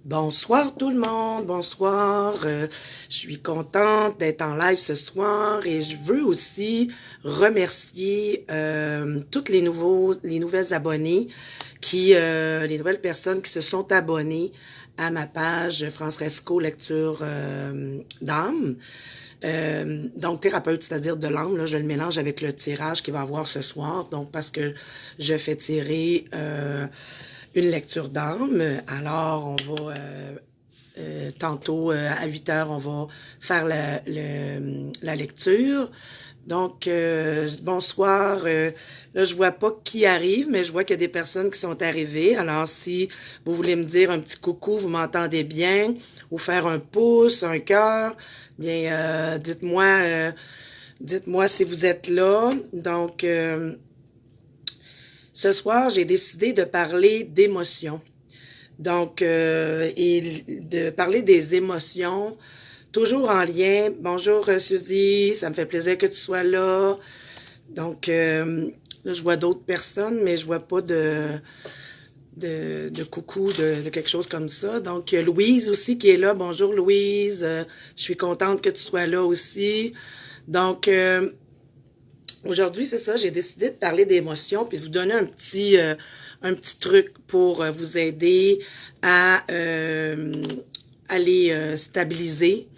Bonsoir tout le monde, bonsoir. Je suis contente d'être en live ce soir et je veux aussi remercier toutes les nouvelles abonnés les nouvelles personnes qui se sont abonnées à ma page Francesco Lecture d'âme. Donc thérapeute, c'est-à-dire de l'âme, là, je le mélange avec le tirage qu'il va avoir ce soir, donc parce que je fais tirer une lecture d'âme. Alors, on va tantôt à 8 heures, on va faire la lecture. Donc, bonsoir. Là, je vois pas qui arrive, mais je vois qu'il y a des personnes qui sont arrivées. Alors, si vous voulez me dire un petit coucou, vous m'entendez bien, ou faire un pouce, un cœur, bien, dites-moi si vous êtes là. Donc, ce soir, j'ai décidé de parler d'émotions. Donc, et de parler des émotions, toujours en lien. Bonjour Suzy, ça me fait plaisir que tu sois là. Donc, là, je vois d'autres personnes, mais je vois pas de coucou, de quelque chose comme ça. Donc, il y a Louise aussi qui est là. Bonjour Louise, je suis contente que tu sois là aussi. Donc, aujourd'hui, c'est ça, j'ai décidé de parler d'émotions puis de vous donner un petit truc pour vous aider à les stabiliser,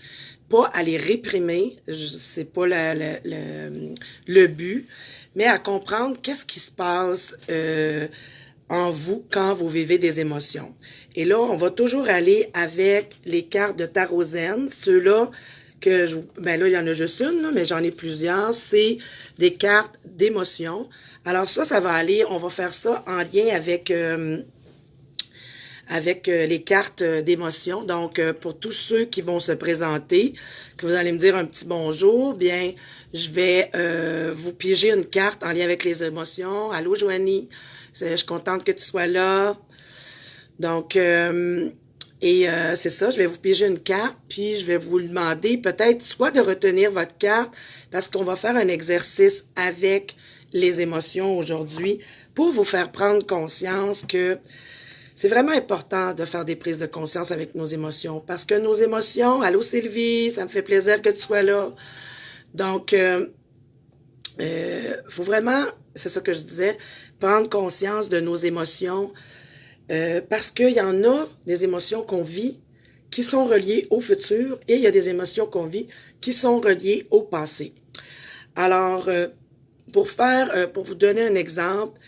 pas à les réprimer, c'est pas le but, mais à comprendre qu'est-ce qui se passe en vous quand vous vivez des émotions. Et là, on va toujours aller avec les cartes de Tarot Zen, ceux-là ben là, il y en a juste une, là, mais j'en ai plusieurs. C'est des cartes d'émotion. Alors ça va aller, on va faire ça en lien avec les cartes d'émotion. Donc, pour tous ceux qui vont se présenter, que vous allez me dire un petit bonjour, bien, je vais vous piéger une carte en lien avec les émotions. Allô, Joanie? Je suis contente que tu sois là. Donc, c'est ça, je vais vous piéger une carte, puis je vais vous demander peut-être soit de retenir votre carte, parce qu'on va faire un exercice avec les émotions aujourd'hui pour vous faire prendre conscience que c'est vraiment important de faire des prises de conscience avec nos émotions, parce que nos émotions, allô Sylvie, ça me fait plaisir que tu sois là. Donc, faut vraiment, c'est ça que je disais, prendre conscience de nos émotions, parce qu'il y en a des émotions qu'on vit qui sont reliées au futur et il y a des émotions qu'on vit qui sont reliées au passé. Alors, pour vous donner un exemple,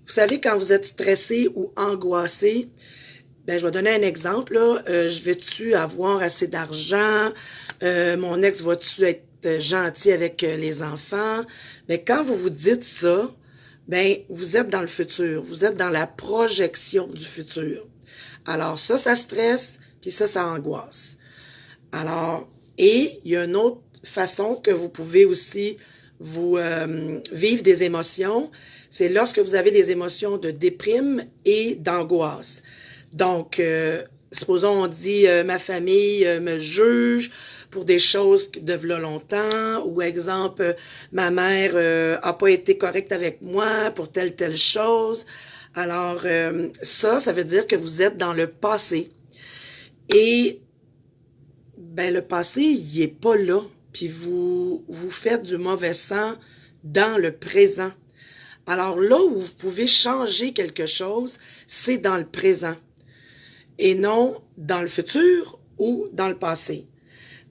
vous savez, quand vous êtes stressé ou angoissé, ben, je vais donner un exemple, là. Je vais-tu avoir assez d'argent? Mon ex va-tu être gentil avec les enfants? Mais quand vous vous dites ça, ben, vous êtes dans le futur. Vous êtes dans la projection du futur. Alors, ça stresse, puis ça angoisse. Alors, et il y a une autre façon que vous pouvez aussi vous vivre des émotions, c'est lorsque vous avez des émotions de déprime et d'angoisse. Donc, supposons on dit ma famille me juge pour des choses de v'là longtemps, ou exemple, ma mère a pas été correcte avec moi pour telle chose. Alors, ça veut dire que vous êtes dans le passé. Et, ben, le passé, il est pas là. Puis vous faites du mauvais sang dans le présent. Alors là où vous pouvez changer quelque chose, c'est dans le présent et non dans le futur ou dans le passé.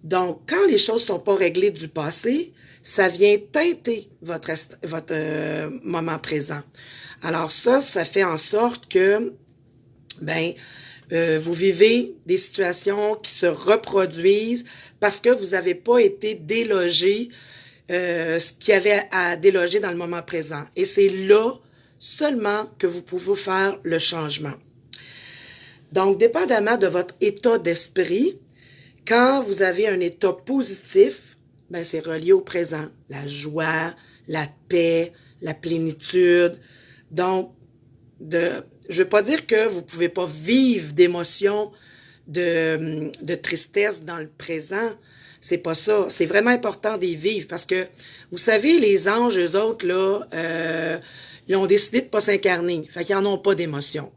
Donc, quand les choses sont pas réglées du passé, ça vient teinter votre moment présent. Alors ça fait en sorte que, ben, vous vivez des situations qui se reproduisent parce que vous n'avez pas été délogé ce qu'il y avait à déloger dans le moment présent. Et c'est là seulement que vous pouvez faire le changement. Donc, dépendamment de votre état d'esprit, quand vous avez un état positif, ben c'est relié au présent. La joie, la paix, la plénitude. Donc, je veux pas dire que vous pouvez pas vivre d'émotions de tristesse dans le présent. C'est pas ça. C'est vraiment important d'y vivre parce que, vous savez, les anges, eux autres, là, ils ont décidé de pas s'incarner. Fait qu'ils en ont pas d'émotions.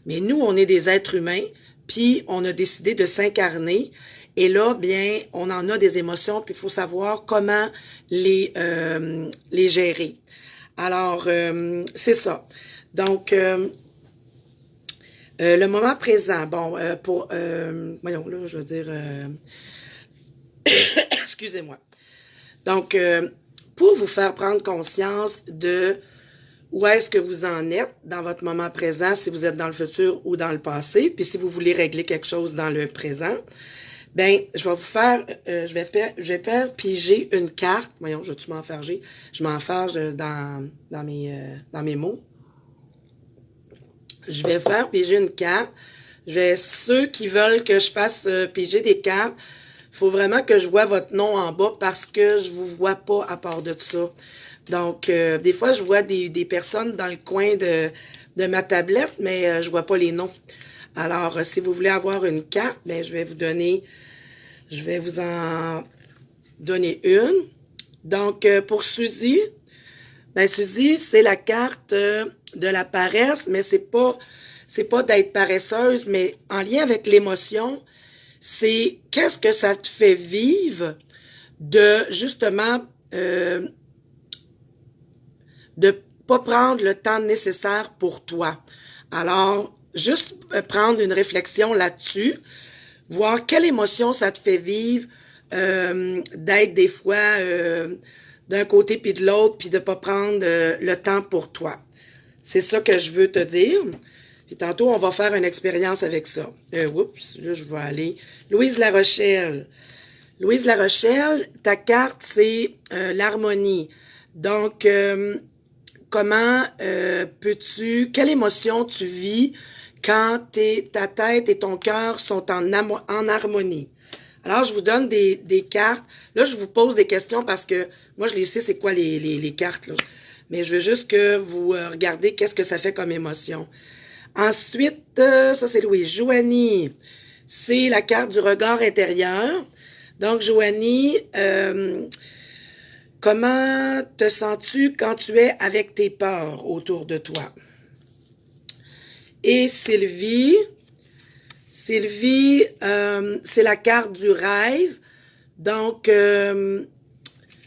Mais nous, on est des êtres humains, puis on a décidé de s'incarner. Et là, bien, on en a des émotions, puis il faut savoir comment les gérer. Alors, c'est ça. Donc, le moment présent, bon, voyons, là, je veux dire, excusez-moi. Donc, pour vous faire prendre conscience de où est-ce que vous en êtes dans votre moment présent, si vous êtes dans le futur ou dans le passé, puis si vous voulez régler quelque chose dans le présent, ben, je vais vous faire, je vais faire piger une carte. Voyons, je vais-tu m'enfarger? Je m'enfarge dans mes mots. Je vais faire piger une carte. Ceux qui veulent que je fasse piger des cartes, il faut vraiment que je vois votre nom en bas parce que je vous vois pas à part de ça. Donc, des fois, je vois des personnes dans le coin de ma tablette, mais je vois pas les noms. Alors, si vous voulez avoir une carte, ben, je vais vous en donner une. Donc, pour Suzy, ben, Suzy, c'est la carte de la paresse, mais c'est pas d'être paresseuse, mais en lien avec l'émotion, c'est qu'est-ce que ça te fait vivre de, justement, de pas prendre le temps nécessaire pour toi. Alors, juste prendre une réflexion là-dessus, voir quelle émotion ça te fait vivre, d'être des fois d'un côté puis de l'autre, puis de pas prendre le temps pour toi. C'est ça que je veux te dire. Puis tantôt, on va faire une expérience avec ça. Oups, là, je vais aller. Louise Larochelle. Louise Larochelle, ta carte, c'est l'harmonie. Donc, comment quelle émotion tu vis quand ta tête et ton cœur sont en harmonie? Alors, je vous donne des cartes. Là, je vous pose des questions parce que moi, je les sais c'est quoi les cartes, là. Mais je veux juste que vous regardez qu'est-ce que ça fait comme émotion. Ensuite, ça c'est Louise. Joanie, c'est la carte du regard intérieur. Donc, Joanie, comment te sens-tu quand tu es avec tes peurs autour de toi? Et Sylvie, c'est la carte du rêve. Donc,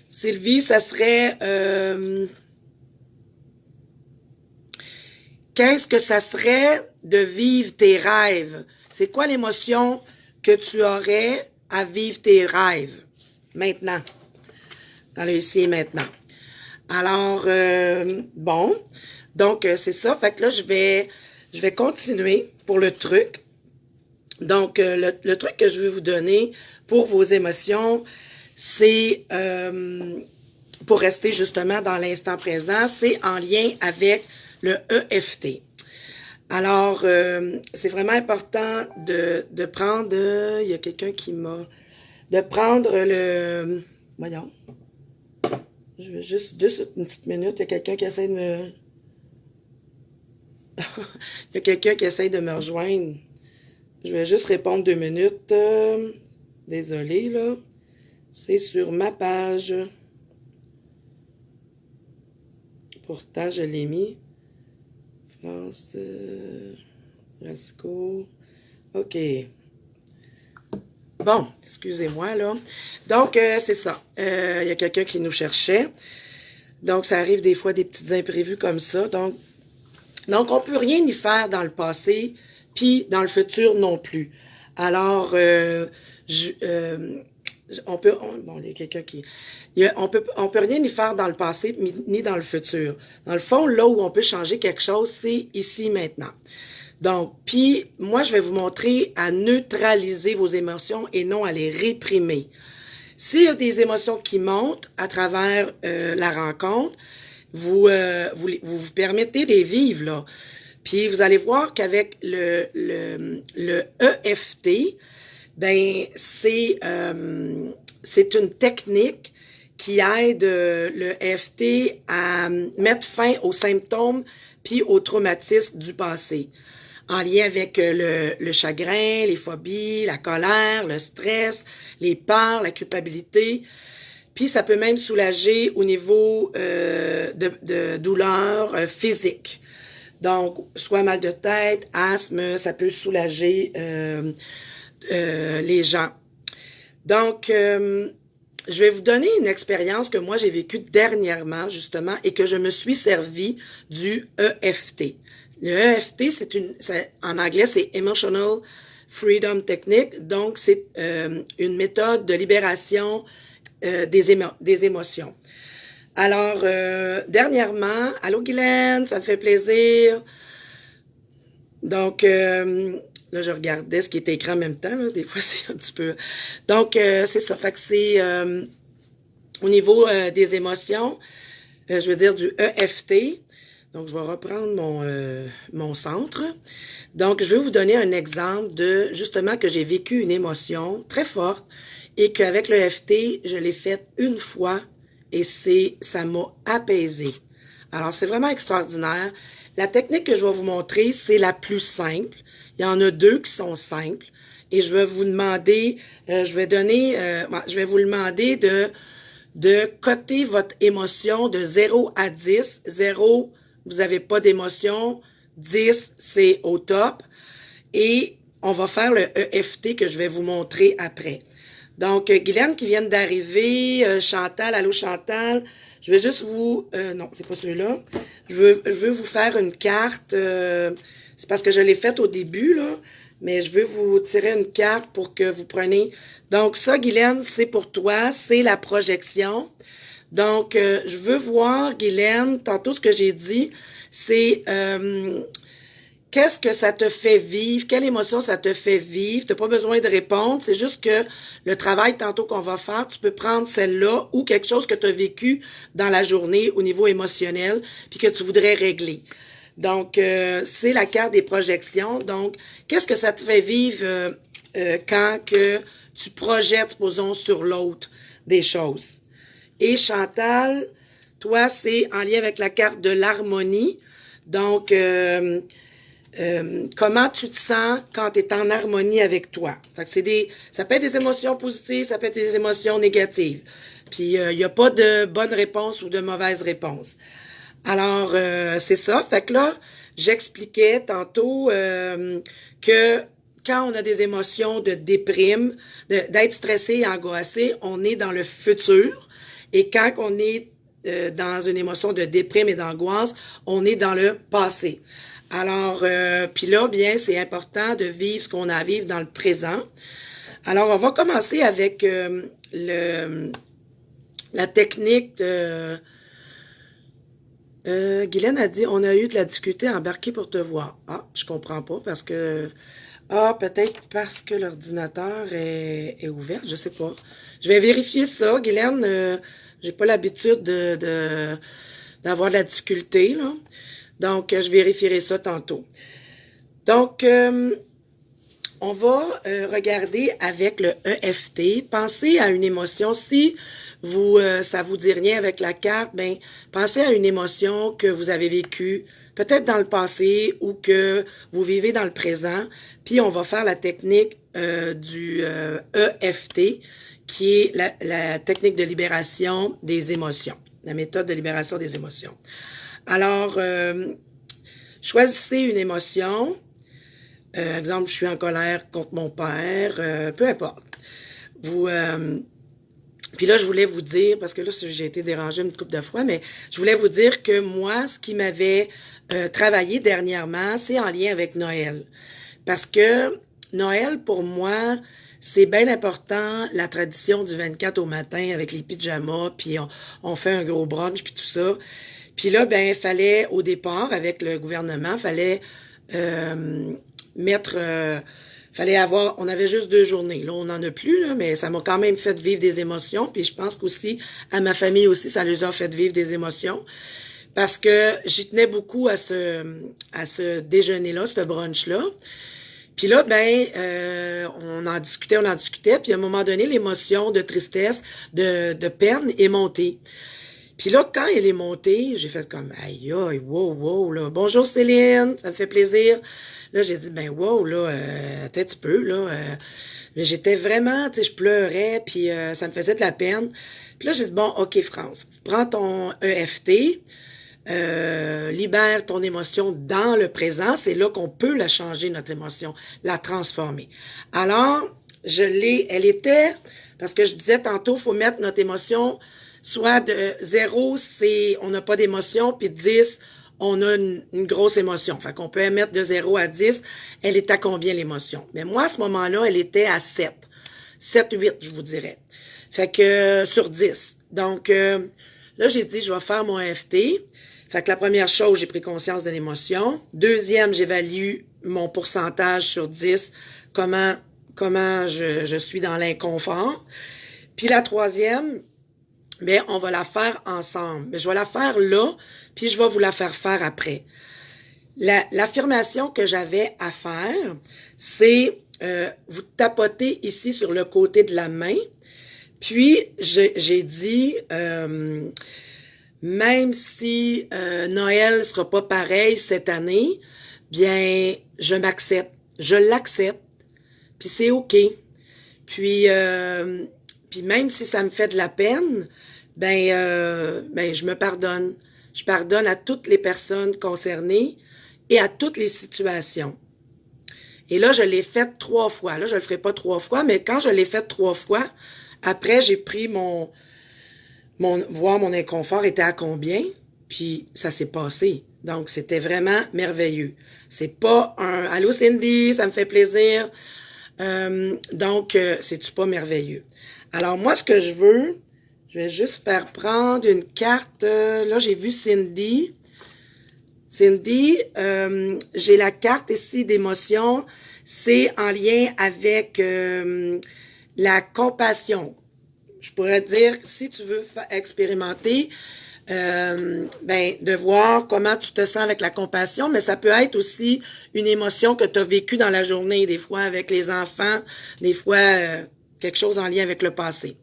Sylvie, ça serait... qu'est-ce que ça serait de vivre tes rêves? C'est quoi l'émotion que tu aurais à vivre tes rêves maintenant? Dans le ici et maintenant. Alors, bon. Donc, c'est ça. Fait que là, je vais continuer pour le truc. Donc, le truc que je vais vous donner pour vos émotions, c'est, pour rester justement dans l'instant présent, c'est en lien avec le EFT. Alors, c'est vraiment important de prendre, il y a quelqu'un qui m'a, de prendre le, voyons, je veux juste une petite minute, il y a quelqu'un qui essaie de me, il y a quelqu'un qui essaie de me rejoindre. Je vais juste répondre 2 minutes. Désolée, là. C'est sur ma page. Pourtant, je l'ai mis. France, Rasco. OK. Bon, excusez-moi, là. Donc, c'est ça. Il y a quelqu'un qui nous cherchait. Donc, ça arrive des fois des petites imprévus comme ça. Donc on peut rien y faire dans le passé, puis dans le futur non plus. Alors, bon, il y a quelqu'un qui... on peut rien y faire dans le passé, ni dans le futur. Dans le fond, là où on peut changer quelque chose, c'est ici, maintenant. Donc, puis, moi, je vais vous montrer à neutraliser vos émotions et non à les réprimer. S'il y a des émotions qui montent à travers la rencontre, vous permettez de les vivre, là. Puis, vous allez voir qu'avec le EFT, ben, c'est une technique qui aide le EFT à mettre fin aux symptômes puis aux traumatismes du passé, en lien avec le chagrin, les phobies, la colère, le stress, les peurs, la culpabilité. Puis ça peut même soulager au niveau de douleurs physiques. Donc, soit mal de tête, asthme, ça peut soulager les gens. Donc, je vais vous donner une expérience que moi j'ai vécue dernièrement, justement, et que je me suis servi du EFT. Le EFT, en anglais, c'est Emotional Freedom Technique. Donc, c'est une méthode de libération des émotions. Alors, dernièrement, allô Guylaine, ça me fait plaisir. Donc, là, je regardais ce qui était écrit en même temps. Là. Des fois, c'est un petit peu... Donc, c'est ça. Fait que c'est au niveau des émotions, je veux dire du EFT. Donc, je vais reprendre mon centre. Donc, je vais vous donner un exemple de, justement, que j'ai vécu une émotion très forte et qu'avec le EFT, je l'ai faite une fois et ça m'a apaisé. Alors, c'est vraiment extraordinaire. La technique que je vais vous montrer, c'est la plus simple. Il y en a deux qui sont simples. Et je vais vous demander, je vais vous demander de coter votre émotion de 0 à 10. 0, vous n'avez pas d'émotion. 10, c'est au top. Et on va faire le EFT que je vais vous montrer après. Donc, Guylaine qui vient d'arriver, Chantal, allô Chantal, je vais juste vous... non, c'est pas celui-là. Je veux vous faire une carte, c'est parce que je l'ai faite au début, là, mais je veux vous tirer une carte pour que vous preniez... Donc, ça, Guylaine, c'est pour toi, c'est la projection. Donc, je veux voir, Guylaine, tantôt ce que j'ai dit, c'est... qu'est-ce que ça te fait vivre? Quelle émotion ça te fait vivre? Tu n'as pas besoin de répondre. C'est juste que le travail tantôt qu'on va faire, tu peux prendre celle-là ou quelque chose que tu as vécu dans la journée au niveau émotionnel puis que tu voudrais régler. Donc, c'est la carte des projections. Donc, qu'est-ce que ça te fait vivre quand que tu projettes, supposons, sur l'autre des choses? Et Chantal, toi, c'est en lien avec la carte de l'harmonie. Donc, comment tu te sens quand tu es en harmonie avec toi. Fait que ça peut être des émotions positives, ça peut être des émotions négatives. Puis, il n'y a pas de bonne réponse ou de mauvaise réponse. Alors, c'est ça. Fait que là, j'expliquais tantôt que quand on a des émotions de déprime, d'être stressé et angoissé, on est dans le futur. Et quand on est dans une émotion de déprime et d'angoisse, on est dans le passé. Alors, puis là, bien, c'est important de vivre ce qu'on a à vivre dans le présent. Alors, on va commencer avec la technique de... Guylaine a dit, on a eu de la difficulté à embarquer pour te voir. Ah, je comprends pas parce que... Ah, peut-être parce que l'ordinateur est ouvert, je sais pas. Je vais vérifier ça, Guylaine. J'ai pas l'habitude d'avoir de la difficulté, là. Donc, je vérifierai ça tantôt. Donc, on va regarder avec le EFT. Pensez à une émotion. Si ça vous dit rien avec la carte, ben pensez à une émotion que vous avez vécue, peut-être dans le passé ou que vous vivez dans le présent. Puis, on va faire la technique du EFT, qui est la technique de libération des émotions, la méthode de libération des émotions. Alors, choisissez une émotion. Exemple, je suis en colère contre mon père, peu importe. Puis là, je voulais vous dire, parce que là, j'ai été dérangée une couple de fois, mais je voulais vous dire que moi, ce qui m'avait travaillé dernièrement, c'est en lien avec Noël. Parce que Noël, pour moi, c'est bien important, la tradition du 24 au matin avec les pyjamas, puis on fait un gros brunch, puis tout ça. Puis là, ben, fallait, au départ, avec le gouvernement, fallait on avait juste 2 journées. Là, on n'en a plus, là, mais ça m'a quand même fait vivre des émotions. Puis je pense qu'aussi, à ma famille aussi, ça les a fait vivre des émotions. Parce que j'y tenais beaucoup à ce déjeuner-là, ce brunch-là. Puis là, ben, on en discutait. Puis à un moment donné, l'émotion de tristesse, de peine est montée. Puis là, quand elle est montée, j'ai fait comme, aïe, aïe, wow, là. Bonjour Céline, ça me fait plaisir. Là, j'ai dit, ben, wow, là, attends un petit peu, là. Mais j'étais vraiment, tu sais, je pleurais, puis ça me faisait de la peine. Puis là, j'ai dit, bon, OK, France, prends ton EFT. libère ton émotion dans le présent. C'est là qu'on peut la changer, notre émotion, la transformer. Alors, elle était, parce que je disais tantôt, il faut mettre notre émotion, soit de 0, on n'a pas d'émotion, puis 10, on a une grosse émotion. Fait qu'on peut mettre de 0 à 10, elle est à combien l'émotion? Mais moi, à ce moment-là, elle était à 7. 7, 8, je vous dirais. Fait que sur 10. Donc, là, j'ai dit, je vais faire mon EFT. Fait que la première chose, j'ai pris conscience de l'émotion. Deuxième, j'évalue mon pourcentage sur 10, comment je suis dans l'inconfort. Puis la troisième, bien, on va la faire ensemble. Mais je vais la faire là, puis je vais vous la faire faire après. L'affirmation que j'avais à faire, c'est vous tapotez ici sur le côté de la main. Puis, j'ai dit, même si Noël sera pas pareil cette année, bien, je m'accepte. Je l'accepte. Puis c'est OK. Puis même si ça me fait de la peine, ben je me pardonne. Je pardonne à toutes les personnes concernées et à toutes les situations. Et là, je l'ai fait 3 fois. Là, je le ferai pas 3 fois, mais quand je l'ai fait 3 fois, après, j'ai pris voir mon inconfort était à combien, puis ça s'est passé. Donc, c'était vraiment merveilleux. C'est pas un « Allô Cindy, ça me fait plaisir ». Donc, c'est-tu pas merveilleux? Alors, moi, ce que je veux, je vais juste faire prendre une carte. Là, j'ai vu Cindy. Cindy, j'ai la carte ici d'émotion. C'est en lien avec la compassion. Je pourrais dire, si tu veux expérimenter, de voir comment tu te sens avec la compassion, mais ça peut être aussi une émotion que tu as vécue dans la journée, des fois avec les enfants, des fois quelque chose en lien avec le passé.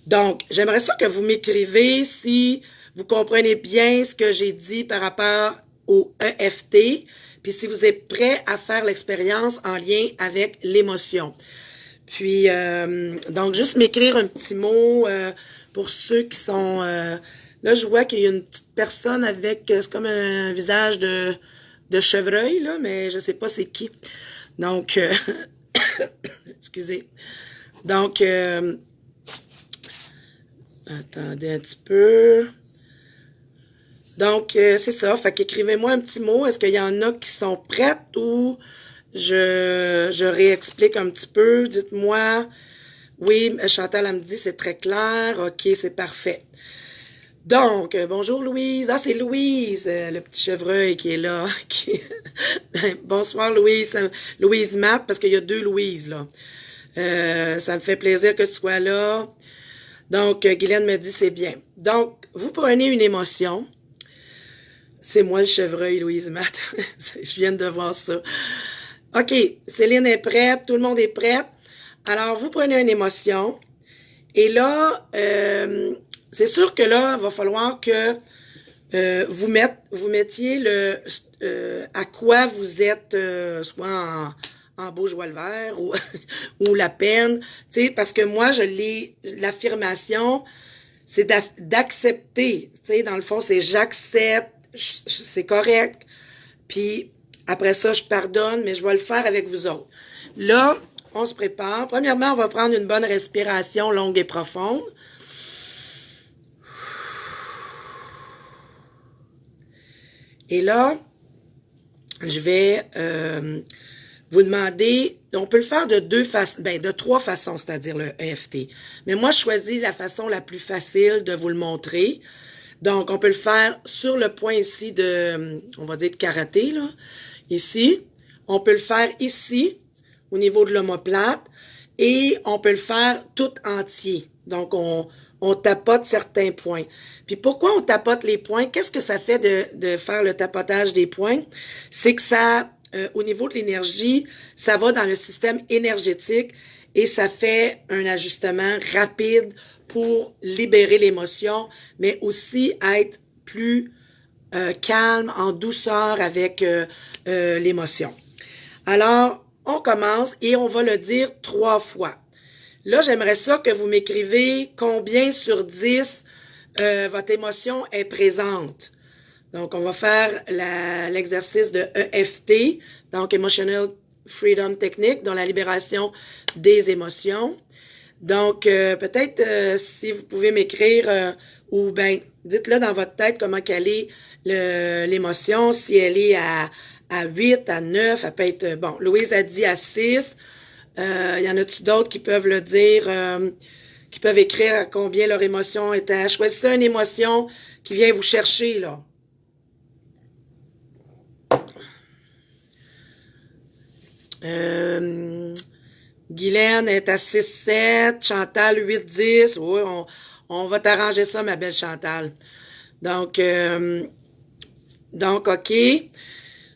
Donc, j'aimerais ça que vous m'écrivez si vous comprenez bien ce que j'ai dit par rapport au EFT, puis si vous êtes prêt à faire l'expérience en lien avec l'émotion. Puis, donc, juste m'écrire un petit mot pour ceux qui sont... là, je vois qu'il y a une petite personne avec... c'est comme un visage de chevreuil, là, mais je sais pas c'est qui. Donc, excusez. Donc, attendez un petit peu. Donc, c'est ça. Fait qu'écrivez-moi un petit mot. Est-ce qu'il y en a qui sont prêtes ou je réexplique un petit peu? Dites-moi. Oui, Chantal, elle me dit, c'est très clair. OK, c'est parfait. Donc, bonjour Louise. Ah, c'est Louise, le petit chevreuil qui est là. Bonsoir Louise. Louise Matt, parce qu'il y a 2 Louises, là. Ça me fait plaisir que tu sois là. Donc, Guylaine me dit, c'est bien. Donc, vous prenez une émotion. C'est moi le chevreuil, Louise Matt. Je viens de voir ça. OK, Céline est prête. Tout le monde est prêt. Alors, vous prenez une émotion. Et là, c'est sûr que là, il va falloir que vous mettiez à quoi vous êtes, soit en beau joie le vert ou, ou la peine. Tu sais, parce que moi, l'affirmation, c'est d'accepter. Tu sais, dans le fond, c'est j'accepte, c'est correct. Puis après ça, je pardonne, mais je vais le faire avec vous autres. Là, on se prépare. Premièrement, on va prendre une bonne respiration longue et profonde. Et là, je vais vous demander, on peut le faire de 3 façons, c'est-à-dire le EFT. Mais moi, je choisis la façon la plus facile de vous le montrer. Donc, on peut le faire sur le point ici on va dire de karaté, là. Ici. On peut le faire ici, au niveau de l'omoplate. Et on peut le faire tout entier. Donc, on tapote certains points. Puis pourquoi on tapote les points? Qu'est-ce que ça fait de faire le tapotage des points? C'est que ça, au niveau de l'énergie, ça va dans le système énergétique et ça fait un ajustement rapide pour libérer l'émotion, mais aussi être plus calme, en douceur avec l'émotion. Alors, on commence et on va le dire 3 fois. Là, j'aimerais ça que vous m'écrivez combien sur 10 votre émotion est présente. Donc, on va faire l'exercice de EFT, donc Emotional Freedom Technique, dans la libération des émotions. Donc, peut-être si vous pouvez m'écrire ou ben dites-le dans votre tête comment quelle est l'émotion, si elle est à 8, à 9, elle peut être, bon, Louise a dit à 6, y en a-tu d'autres qui peuvent le dire, qui peuvent écrire à combien leur émotion est à... Choisissez une émotion qui vient vous chercher, là. Guylaine est à 6-7, Chantal 8-10. Oui, on va t'arranger ça, ma belle Chantal. Donc, OK.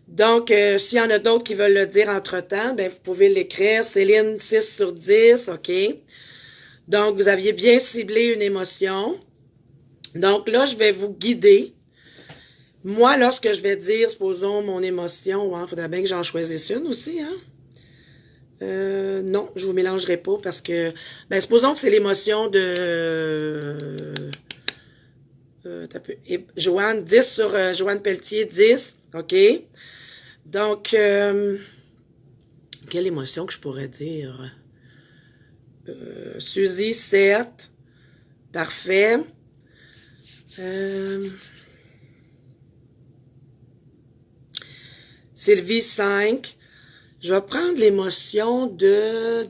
Donc, s'il y en a d'autres qui veulent le dire entre-temps, ben vous pouvez l'écrire. Céline, 6/10, OK. Donc, vous aviez bien ciblé une émotion. Donc là, je vais vous guider. Moi, lorsque je vais dire, supposons, mon émotion, il faudrait bien que j'en choisisse une aussi, hein? Non, je vous mélangerai pas parce que, ben, supposons que c'est l'émotion de Joanne, 10 sur Joanne Pelletier, 10, OK? Donc, quelle émotion que je pourrais dire? Suzy, 7, parfait. Sylvie, 5. Je vais prendre l'émotion de...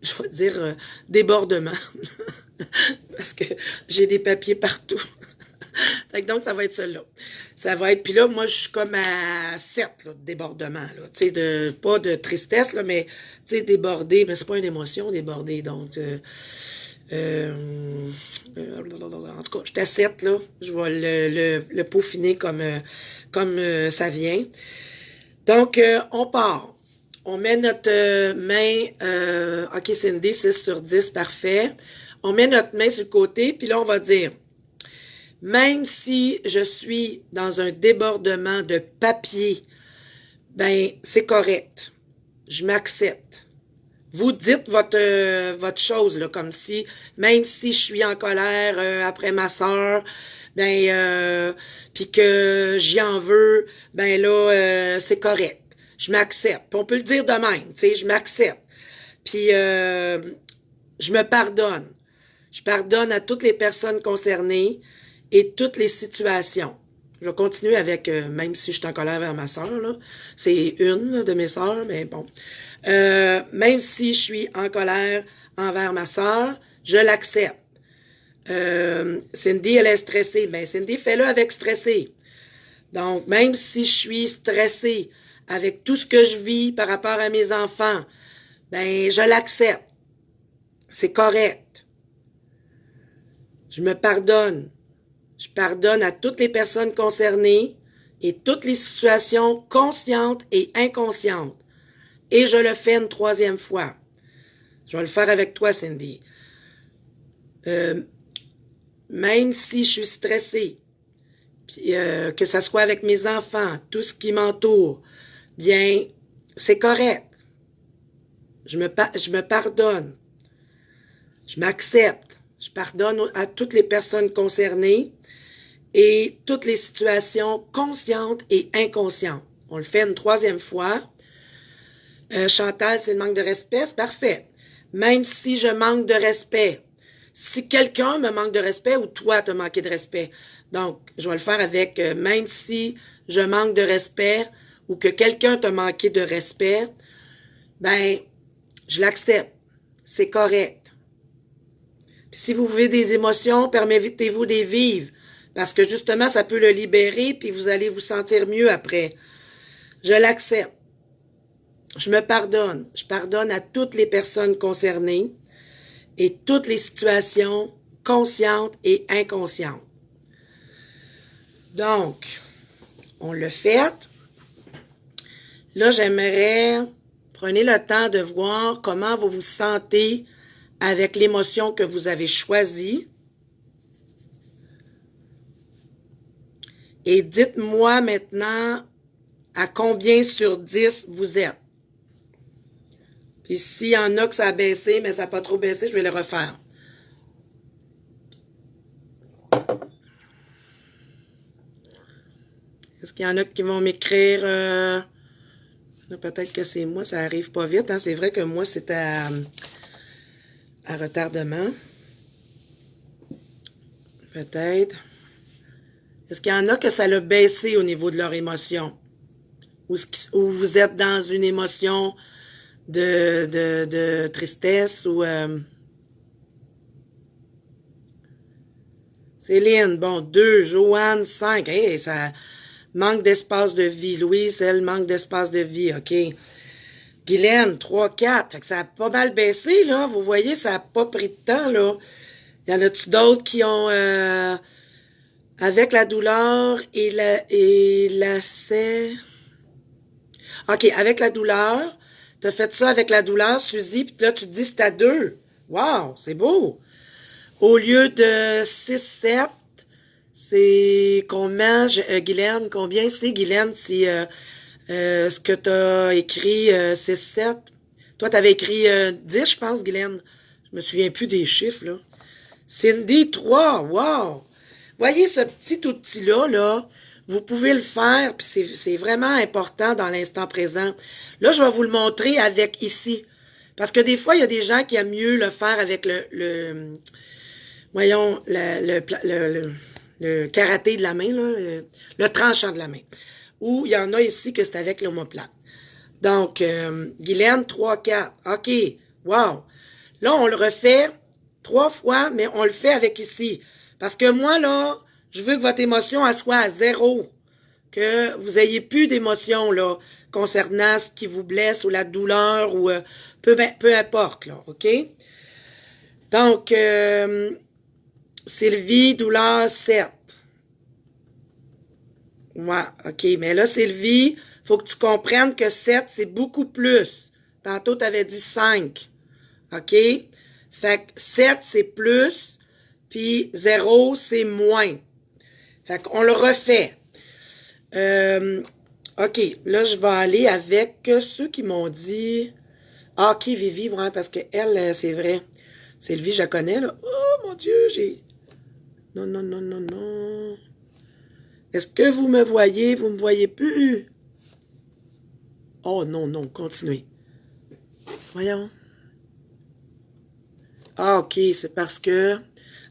Je vais dire débordement. Parce que j'ai des papiers partout. Donc, ça va être celle-là. Ça va être... Puis là, moi, je suis comme à 7, là, de débordement. Tu sais, pas de tristesse, là, mais, tu sais, débordé. Mais c'est pas une émotion, débordé. Donc... en tout cas, je suis à 7, là. Je vais le peaufiner comme ça vient. Donc, on part. On met notre main, OK, Cindy, 6/10, parfait. On met notre main sur le côté, puis là, on va dire, même si je suis dans un débordement de papier, ben, c'est correct. Je m'accepte. Vous dites votre chose, là, comme si, même si je suis en colère après ma sœur, ben, puis que j'y en veux, ben là, c'est correct. Je m'accepte. On peut le dire de même, tu sais, je m'accepte. Puis, je me pardonne. Je pardonne à toutes les personnes concernées et toutes les situations. Je vais continuer avec, même si je suis en colère vers ma sœur, là. C'est une là, de mes sœurs, mais bon. Même si je suis en colère envers ma sœur, je l'accepte. Cindy, elle est stressée. Ben, Cindy, fais-le avec stressé. Donc, même si je suis stressée avec tout ce que je vis par rapport à mes enfants, ben, je l'accepte. C'est correct. Je me pardonne. Je pardonne à toutes les personnes concernées et toutes les situations conscientes et inconscientes. Et je le fais une 3e fois. Je vais le faire avec toi, Cindy. Même si je suis stressée, puis, que ça soit avec mes enfants, tout ce qui m'entoure, bien, c'est correct. Je me pardonne. Je m'accepte. Je pardonne à toutes les personnes concernées et toutes les situations conscientes et inconscientes. On le fait une 3e fois. Chantal, c'est le manque de respect, c'est parfait. Même si je manque de respect, si quelqu'un me manque de respect ou toi t'as manqué de respect, donc je vais le faire avec même si je manque de respect ou que quelqu'un t'a manqué de respect, ben je l'accepte, c'est correct. Puis si vous vivez des émotions, permettez-vous de les vivre parce que justement ça peut le libérer puis vous allez vous sentir mieux après. Je l'accepte. Je me pardonne. Je pardonne à toutes les personnes concernées et toutes les situations conscientes et inconscientes. Donc, on le fait. Là, j'aimerais, prenez le temps de voir comment vous vous sentez avec l'émotion que vous avez choisie. Et dites-moi maintenant à combien sur 10 vous êtes. Puis s'il y en a que ça a baissé, mais ça n'a pas trop baissé, je vais le refaire. Est-ce qu'il y en a qui vont m'écrire... peut-être que c'est moi, ça arrive pas vite. Hein? C'est vrai que moi, c'est à retardement. Peut-être. Est-ce qu'il y en a que ça l'a baissé au niveau de leur émotion? Ou vous êtes dans une émotion de tristesse ou... Céline, bon, 2, Joanne, 5. Hey, ça manque d'espace de vie. Louise, elle, manque d'espace de vie. OK. Guylaine, 3, 4. Fait que ça a pas mal baissé, là. Vous voyez, ça a pas pris de temps, là. Y en a-tu d'autres qui ont... avec la douleur et la OK, avec la douleur. T'as fait ça avec la douleur, Suzy, puis là, tu te dis c'est à 2. Wow, c'est beau. Au lieu de 6, 7, c'est combien, Guylaine? Combien c'est, Guylaine, si ce que tu as écrit 6, 7? Toi, tu avais écrit 10, je pense, Guylaine. Je me souviens plus des chiffres, là. Cindy, 3. Wow! Voyez ce petit outil-là, là, vous pouvez le faire, puis c'est vraiment important dans l'instant présent. Là, je vais vous le montrer avec ici. Parce que des fois, il y a des gens qui aiment mieux le faire avec voyons, le karaté de la main, là, le tranchant de la main. Ou il y en a ici que c'est avec l'omoplate. Donc, Guylaine, 3, 4. OK. Wow. Là, on le refait 3 fois, mais on le fait avec ici. Parce que moi, là, je veux que votre émotion, elle soit à 0. Que vous ayez plus d'émotion, là, concernant ce qui vous blesse ou la douleur ou peu importe, là. OK? Donc, Sylvie, douleur, 7. Ouais, OK. Mais là, Sylvie, faut que tu comprennes que 7, c'est beaucoup plus. Tantôt, tu avais dit 5. OK? Fait que 7, c'est plus, puis 0, c'est moins. Fait qu'on le refait. OK, là, je vais aller avec ceux qui m'ont dit... Ah, OK, Vivi, ouais, parce que elle, c'est vrai. Sylvie, je la connais, là. Oh, mon Dieu, j'ai... Non, non, non, non, non. Est-ce que vous me voyez? Vous me voyez plus? Oh, non, non, continuez. Voyons. Ah, OK, c'est parce que...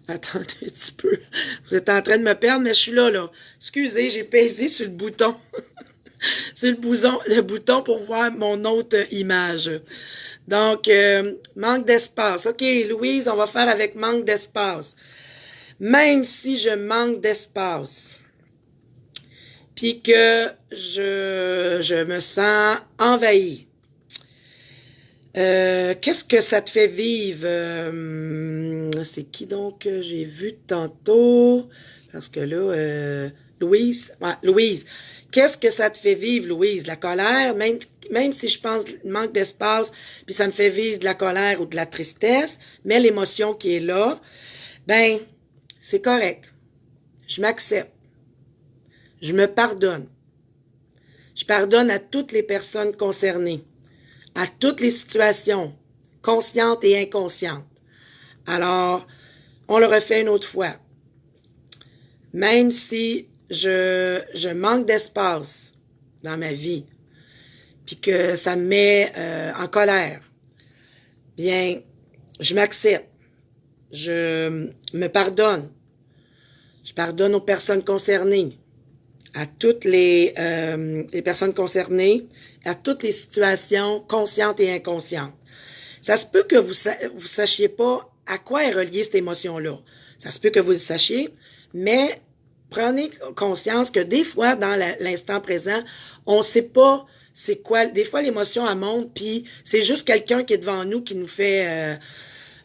Attendez un petit peu. Vous êtes en train de me perdre, mais je suis là, là. Excusez, j'ai pesé sur le bouton. Sur le bouton pour voir mon autre image. Donc, manque d'espace. OK, Louise, on va faire avec manque d'espace. Même si je manque d'espace, puis que je me sens envahie, qu'est-ce que ça te fait vivre? C'est qui donc que j'ai vu tantôt? Parce que là, Louise, ouais, Louise, qu'est-ce que ça te fait vivre, Louise? La colère, même si je pense manque d'espace, puis ça me fait vivre de la colère ou de la tristesse, mais l'émotion qui est là, ben, c'est correct. Je m'accepte. Je me pardonne. Je pardonne à toutes les personnes concernées, à toutes les situations, conscientes et inconscientes. Alors, on le refait une autre fois. Même si je manque d'espace dans ma vie, puis que ça me met en colère, bien, je m'accepte. Je me pardonne. Je pardonne aux personnes concernées, à toutes les personnes concernées, à toutes les situations conscientes et inconscientes. Ça se peut que vous sachiez pas à quoi est reliée cette émotion-là. Ça se peut que vous le sachiez, mais prenez conscience que des fois, dans l'instant présent, on sait pas c'est quoi. Des fois, l'émotion, elle monte, puis c'est juste quelqu'un qui est devant nous qui nous fait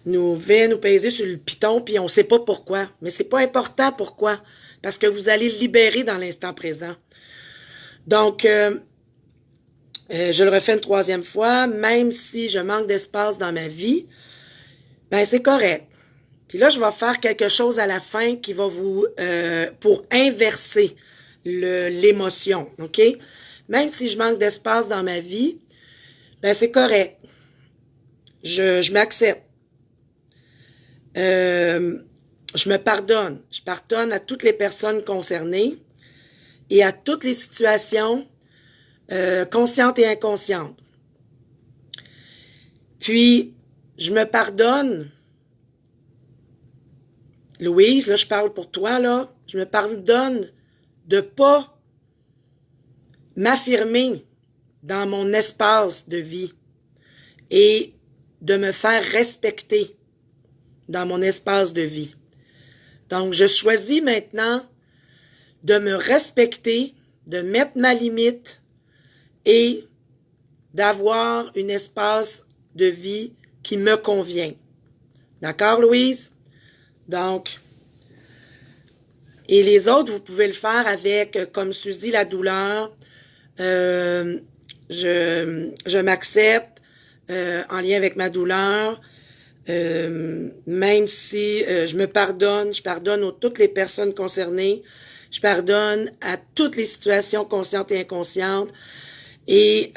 nous peser sur le piton, puis on sait pas pourquoi. Mais c'est pas important pourquoi, parce que vous allez le libérer dans l'instant présent. Donc, je le refais une 3e fois, même si je manque d'espace dans ma vie, ben c'est correct. Puis là, je vais faire quelque chose à la fin qui va vous... pour inverser l'émotion, OK? Même si je manque d'espace dans ma vie, ben c'est correct. Je m'accepte. Je me pardonne. Je pardonne à toutes les personnes concernées et à toutes les situations conscientes et inconscientes. Puis, je me pardonne. Louise, là, je parle pour toi, là. Je me pardonne de pas m'affirmer dans mon espace de vie et de me faire respecter dans mon espace de vie. Donc, je choisis maintenant de me respecter, de mettre ma limite et d'avoir un espace de vie qui me convient. D'accord, Louise? Donc, et les autres, vous pouvez le faire avec, comme Suzy, la douleur. Je m'accepte en lien avec ma douleur. Même si je me pardonne, je pardonne à toutes les personnes concernées. Je pardonne à toutes les situations conscientes et inconscientes. Et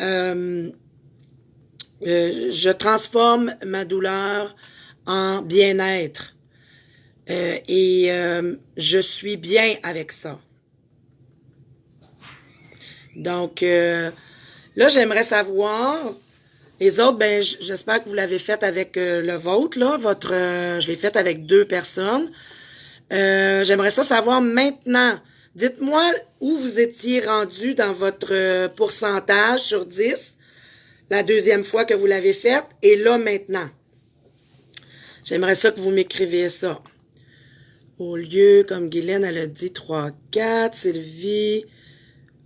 je transforme ma douleur en bien-être. Je suis bien avec ça. Donc, là, j'aimerais savoir, les autres, ben, j'espère que vous l'avez fait avec le vôtre, là. Je l'ai fait avec 2 personnes. J'aimerais ça savoir maintenant. Dites-moi où vous étiez rendu dans votre pourcentage sur 10, la deuxième fois que vous l'avez faite, et là, maintenant. J'aimerais ça que vous m'écriviez ça. Au lieu, comme Guylaine, elle a dit 3, 4. Sylvie,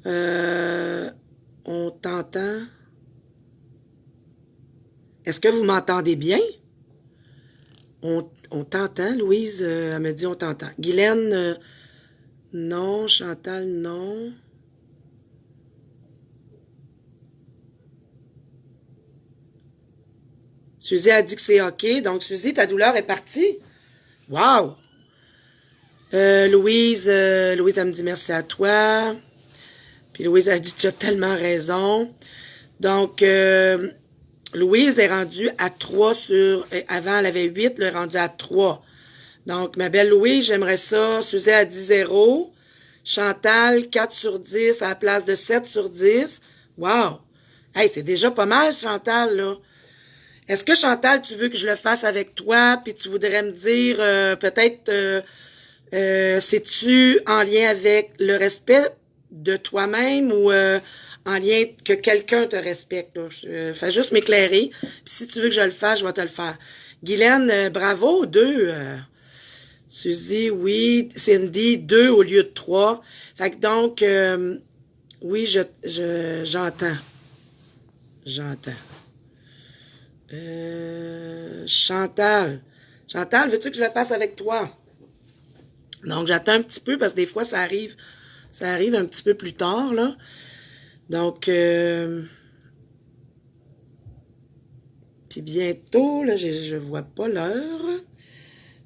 on t'entend? Est-ce que vous m'entendez bien? On t'entend, Louise? Elle me dit on t'entend. Guylaine, non. Chantal, non. Suzy a dit que c'est OK. Donc, Suzy, ta douleur est partie? Wow! Louise, elle me dit merci à toi. Puis Louise a dit tu as tellement raison. Donc, Louise est rendue à 3 sur... Avant, elle avait 8, elle est rendue à 3. Donc, ma belle Louise, j'aimerais ça. Suzy a dit 0. Chantal, 4 sur 10 à la place de 7 sur 10. Wow! Hey, c'est déjà pas mal, Chantal, là. Est-ce que, Chantal, tu veux que je le fasse avec toi, puis tu voudrais me dire, peut-être, c'est-tu en lien avec le respect de toi-même ou en lien que quelqu'un te respecte? Là. Fais juste m'éclairer. Puis si tu veux que je le fasse, je vais te le faire. Guylaine, bravo, 2. Suzy, oui. Cindy, 2 au lieu de 3. Fait que donc, oui, j'entends. J'entends. Chantal. Chantal, veux-tu que je le fasse avec toi? Donc, j'attends un petit peu parce que des fois, ça arrive un petit peu plus tard, là. Donc, puis bientôt, là, je vois pas l'heure.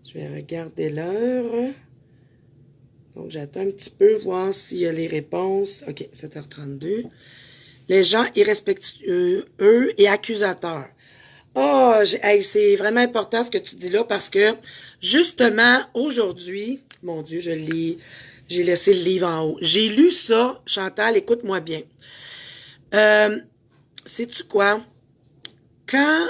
Je vais regarder l'heure. Donc, j'attends un petit peu, voir s'il y a les réponses. OK, 7h32. Les gens irrespectueux et accusateurs. Oh, hey, c'est vraiment important ce que tu dis là parce que, justement, aujourd'hui, mon Dieu, j'ai laissé le livre en haut. J'ai lu ça, Chantal, écoute-moi bien. Sais-tu quoi? Quand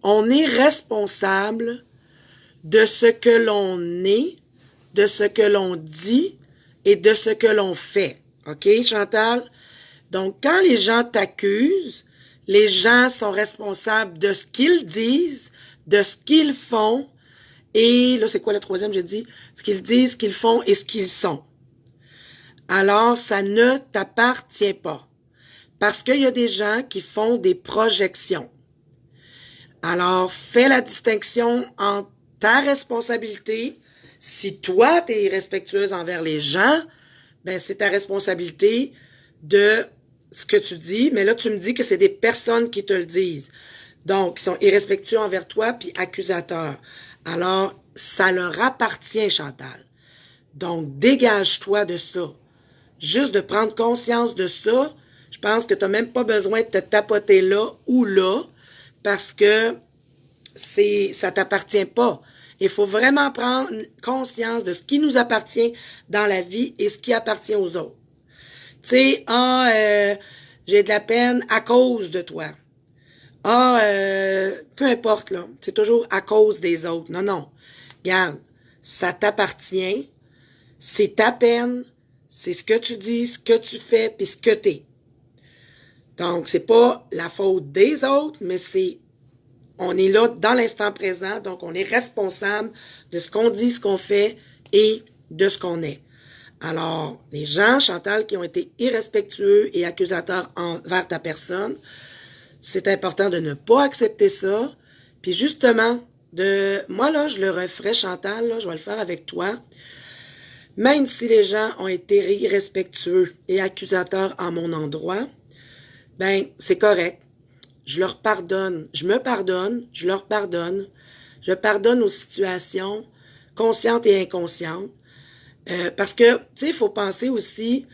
on est responsable de ce que l'on est, de ce que l'on dit et de ce que l'on fait. OK, Chantal? Donc, quand les gens t'accusent, les gens sont responsables de ce qu'ils disent, de ce qu'ils font, et là, c'est quoi le troisième, j'ai dit? Ce qu'ils disent, ce qu'ils font et ce qu'ils sont. Alors, ça ne t'appartient pas. Parce qu'il y a des gens qui font des projections. Alors, fais la distinction entre ta responsabilité. Si toi, tu es irrespectueuse envers les gens, ben c'est ta responsabilité de ce que tu dis. Mais là, tu me dis que c'est des personnes qui te le disent. Donc, ils sont irrespectueux envers toi puis accusateurs. Alors, ça leur appartient, Chantal. Donc, dégage-toi de ça. Juste de prendre conscience de ça, je pense que tu n'as même pas besoin de te tapoter là ou là parce que ça t'appartient pas. Il faut vraiment prendre conscience de ce qui nous appartient dans la vie et ce qui appartient aux autres. Tu sais, j'ai de la peine à cause de toi. Peu importe, là. C'est toujours à cause des autres. Non, non. Regarde, ça t'appartient. C'est ta peine. C'est ce que tu dis, ce que tu fais, puis ce que t'es. Donc, c'est pas la faute des autres, mais on est là dans l'instant présent, donc on est responsable de ce qu'on dit, ce qu'on fait et de ce qu'on est. Alors, les gens, Chantal, qui ont été irrespectueux et accusateurs envers ta personne, c'est important de ne pas accepter ça. Puis justement, moi là, je le referai, Chantal, là, je vais le faire avec toi. Même si les gens ont été irrespectueux et accusateurs à mon endroit, ben, c'est correct. Je leur pardonne. Je me pardonne. Je leur pardonne. Je pardonne aux situations conscientes et inconscientes. Parce que, tu sais, il faut penser aussi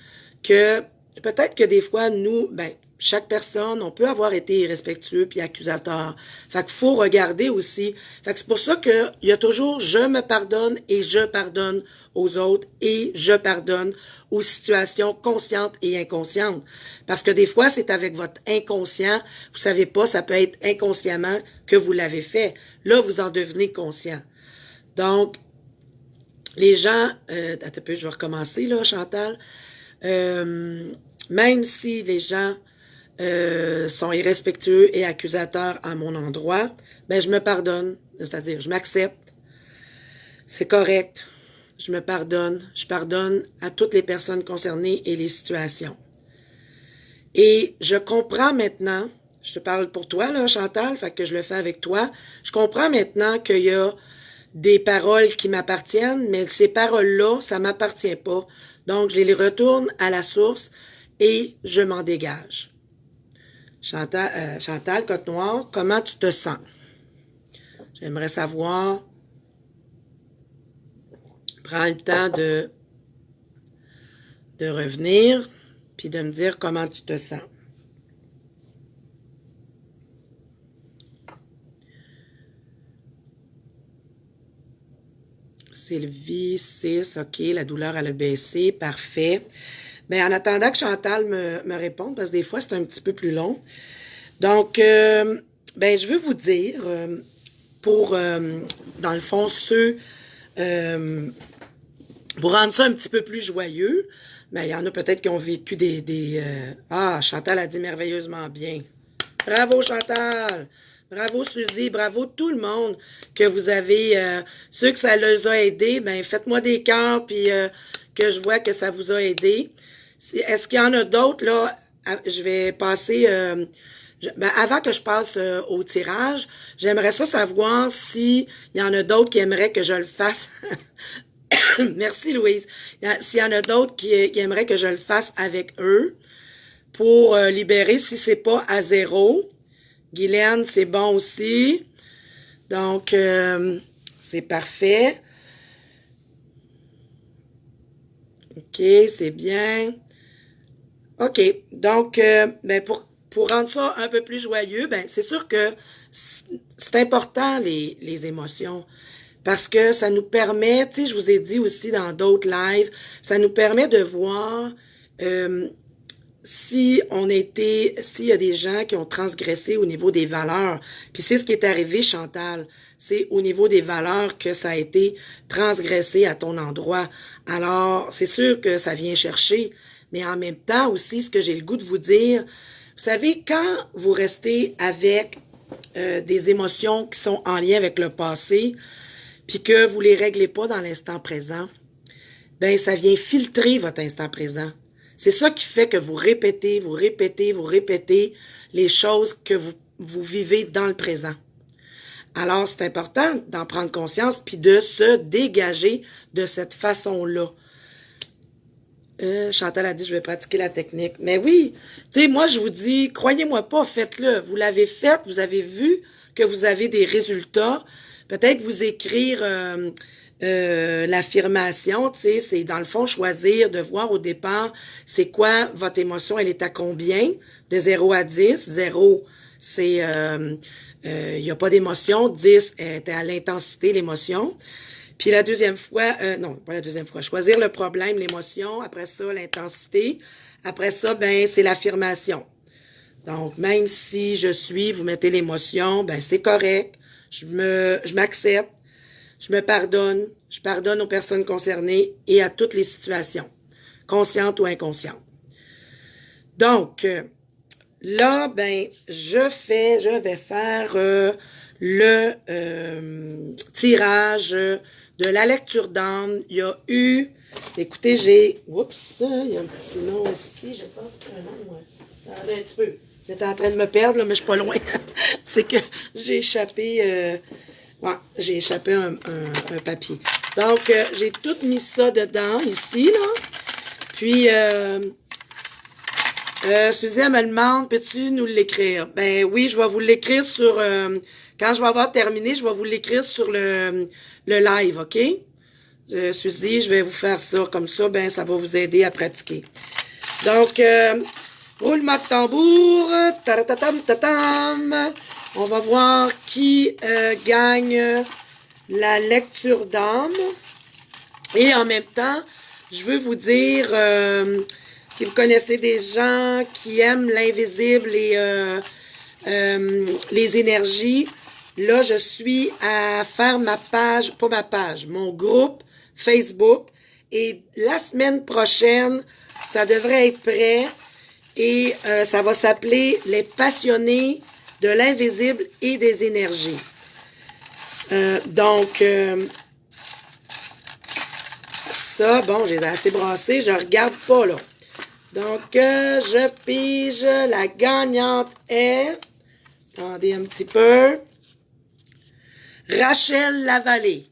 que peut-être que des fois, nous, ben, chaque personne, on peut avoir été irrespectueux puis accusateur. Fait qu'il faut regarder aussi. Fait que c'est pour ça que il y a toujours je me pardonne et je pardonne aux autres et je pardonne aux situations conscientes et inconscientes. Parce que des fois, c'est avec votre inconscient, vous savez pas, ça peut être inconsciemment que vous l'avez fait. Là, vous en devenez conscient. Donc, les gens, attends un peu, je vais recommencer là, Chantal. Même si les gens sont irrespectueux et accusateurs à mon endroit, ben je me pardonne, c'est-à-dire je m'accepte, c'est correct, je me pardonne, je pardonne à toutes les personnes concernées et les situations. Et je comprends maintenant, je te parle pour toi là, Chantal, fait que je le fais avec toi, je comprends maintenant qu'il y a des paroles qui m'appartiennent, mais ces paroles-là, ça m'appartient pas. Donc, je les retourne à la source et je m'en dégage. Chantal Côte-Noire, comment tu te sens? J'aimerais savoir. Prends le temps de revenir, puis de me dire comment tu te sens. Sylvie, 6, OK, la douleur elle a baissé, parfait. Mais en attendant que Chantal me réponde, parce que des fois c'est un petit peu plus long. Donc, ben je veux vous dire, pour, dans le fond, pour rendre ça un petit peu plus joyeux, ben il y en a peut-être qui ont vécu Chantal a dit merveilleusement bien. Bravo Chantal! Bravo Suzy, bravo tout le monde que vous avez, ceux que ça les a aidés, ben faites-moi des cœurs puis que je vois que ça vous a aidé. Est-ce qu'il y en a d'autres là? Je vais passer, avant que je passe au tirage, j'aimerais ça savoir s'il y en a d'autres qui aimeraient que je le fasse. Merci Louise. S'il y en a d'autres qui aimeraient que je le fasse avec eux pour libérer si c'est pas à 0. Guylaine, c'est bon aussi. Donc, c'est parfait. OK, c'est bien. OK. Donc, ben pour rendre ça un peu plus joyeux, ben c'est sûr que c'est important les émotions. Parce que ça nous permet, tu sais, je vous ai dit aussi dans d'autres lives, ça nous permet de voir s'il y a des gens qui ont transgressé au niveau des valeurs. Puis c'est ce qui est arrivé, Chantal. C'est au niveau des valeurs que ça a été transgressé à ton endroit. Alors, c'est sûr que ça vient chercher. Mais en même temps aussi, ce que j'ai le goût de vous dire, vous savez, quand vous restez avec des émotions qui sont en lien avec le passé, puis que vous les réglez pas dans l'instant présent, ben ça vient filtrer votre instant présent. C'est ça qui fait que vous répétez les choses que vous vivez dans le présent. Alors, c'est important d'en prendre conscience puis de se dégager de cette façon-là. Chantal a dit, je vais pratiquer la technique. Mais oui, tu sais, moi, je vous dis, croyez-moi pas, faites-le. Vous l'avez fait, vous avez vu que vous avez des résultats. Peut-être vous écrire l'affirmation, tu sais, c'est dans le fond choisir de voir au départ, c'est quoi votre émotion, elle est à combien? De 0 à 10. 0, c'est il n'y a pas d'émotion. 10 était à l'intensité, l'émotion. Puis la deuxième fois, non, pas la deuxième fois, choisir le problème, l'émotion. Après ça, l'intensité. Après ça, ben c'est l'affirmation. Donc, même si vous mettez l'émotion, ben c'est correct. Je m'accepte, je me pardonne, je pardonne aux personnes concernées et à toutes les situations, conscientes ou inconscientes. Donc, là, ben, je vais faire le tirage de la lecture d'âme. Il y a eu, écoutez, oups, il y a un petit nom ici, je pense que c'est un nom, ouais. Attendez un petit peu. Vous êtes en train de me perdre, là, mais je suis pas loin. C'est que j'ai échappé, j'ai échappé un papier. Donc, j'ai tout mis ça dedans, ici, là. Puis, Suzy, elle me demande, peux-tu nous l'écrire? Ben oui, je vais vous l'écrire sur... quand je vais avoir terminé, je vais vous l'écrire sur le live, OK? Suzy, je vais vous faire ça. Comme ça, ben ça va vous aider à pratiquer. Donc, roulement de tambour. Taratam, tatam. On va voir qui gagne la lecture d'âme. Et en même temps, je veux vous dire... si vous connaissez des gens qui aiment l'invisible et les énergies, là, je suis à faire mon groupe Facebook. Et la semaine prochaine, ça devrait être prêt et ça va s'appeler « Les passionnés de l'invisible et des énergies ». Donc, ça, bon, j'ai assez brassé, je regarde pas, là. Donc, je pige. La gagnante est... Attendez un petit peu. Rachel Lavallée.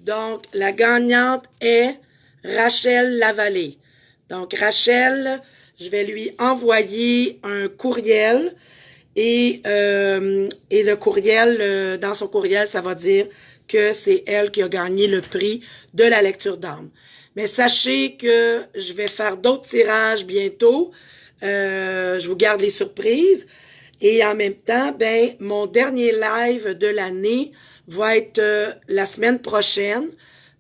Donc, la gagnante est Rachel Lavallée. Donc, Rachel, je vais lui envoyer un courriel. Et le courriel, dans son courriel, ça va dire que c'est elle qui a gagné le prix de la lecture d'âme. Mais sachez que je vais faire d'autres tirages bientôt. Je vous garde les surprises. Et en même temps, ben mon dernier live de l'année va être la semaine prochaine.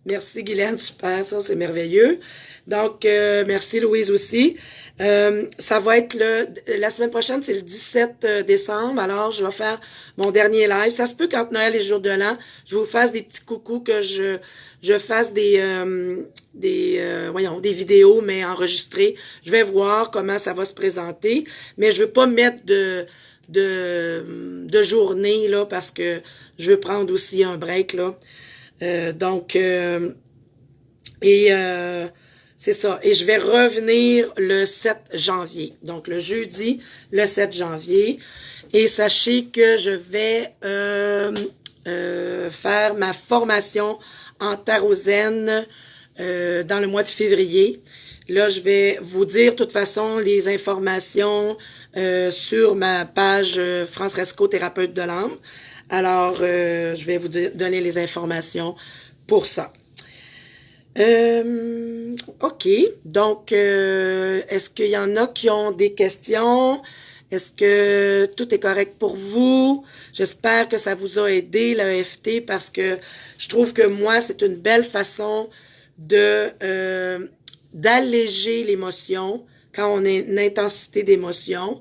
Merci Guylaine, super, ça c'est merveilleux. Donc, merci Louise aussi. Ça va être la semaine prochaine, c'est le 17 décembre. Alors, je vais faire mon dernier live. Ça se peut quand Noël et jour de l'an, je vous fasse des petits coucous, que je fasse des vidéos, mais enregistrées. Je vais voir comment ça va se présenter. Mais je veux pas mettre de journée, là, parce que je veux prendre aussi un break, là. C'est ça. Et je vais revenir le 7 janvier. Donc, le jeudi, le 7 janvier. Et sachez que je vais faire ma formation en tarot zen dans le mois de février. Là, je vais vous dire, de toute façon, les informations sur ma page France Resco, thérapeute de l'âme. Alors, je vais vous donner les informations pour ça. OK. Donc, est-ce qu'il y en a qui ont des questions? Est-ce que tout est correct pour vous? J'espère que ça vous a aidé, l'EFT, parce que je trouve que moi, c'est une belle façon d'alléger l'émotion quand on a une intensité d'émotion.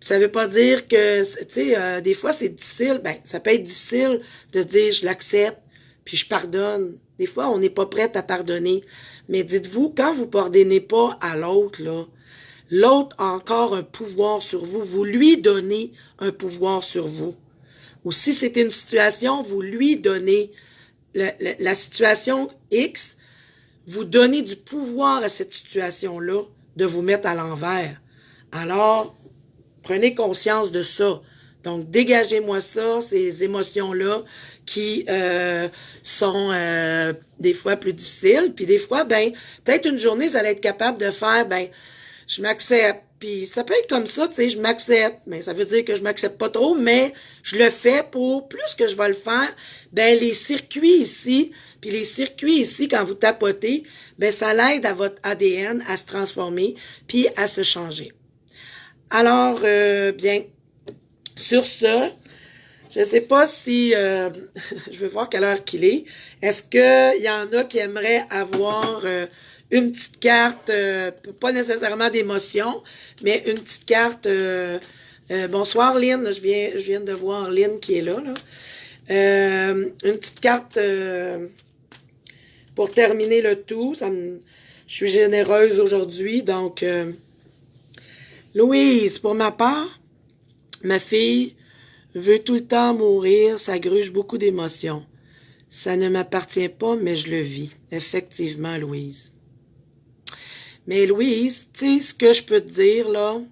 Ça veut pas dire que, tu sais, des fois, c'est difficile. Ben, ça peut être difficile de dire « je l'accepte », puis je pardonne. Des fois, on n'est pas prête à pardonner. Mais dites-vous, quand vous pardonnez pas à l'autre, là, l'autre a encore un pouvoir sur vous. Vous lui donnez un pouvoir sur vous. Ou si c'était une situation, vous lui donnez la situation X, vous donnez du pouvoir à cette situation-là de vous mettre à l'envers. Alors, prenez conscience de ça. Donc, dégagez-moi ça, ces émotions-là qui sont des fois plus difficiles. Puis des fois, ben, peut-être une journée, vous allez être capable de faire, ben, je m'accepte. Puis ça peut être comme ça, tu sais, je m'accepte. Mais ça veut dire que je m'accepte pas trop, mais je le fais pour plus que je vais le faire. Ben, les circuits ici, puis les circuits ici, quand vous tapotez, ben, ça l'aide à votre ADN à se transformer, puis à se changer. Alors, bien, sur ce, Je sais pas si... je veux voir quelle heure qu'il est. Est-ce qu'il y en a qui aimeraient avoir une petite carte, pas nécessairement d'émotion, mais une petite carte... bonsoir Lynn, je viens de voir Lynn qui est là. Une petite carte pour terminer le tout. Je suis généreuse aujourd'hui, donc... Louise, pour ma part, ma fille veut tout le temps mourir, ça gruge beaucoup d'émotions. Ça ne m'appartient pas, mais je le vis. Effectivement, Louise. Mais Louise, tu sais, ce que je peux te dire, là,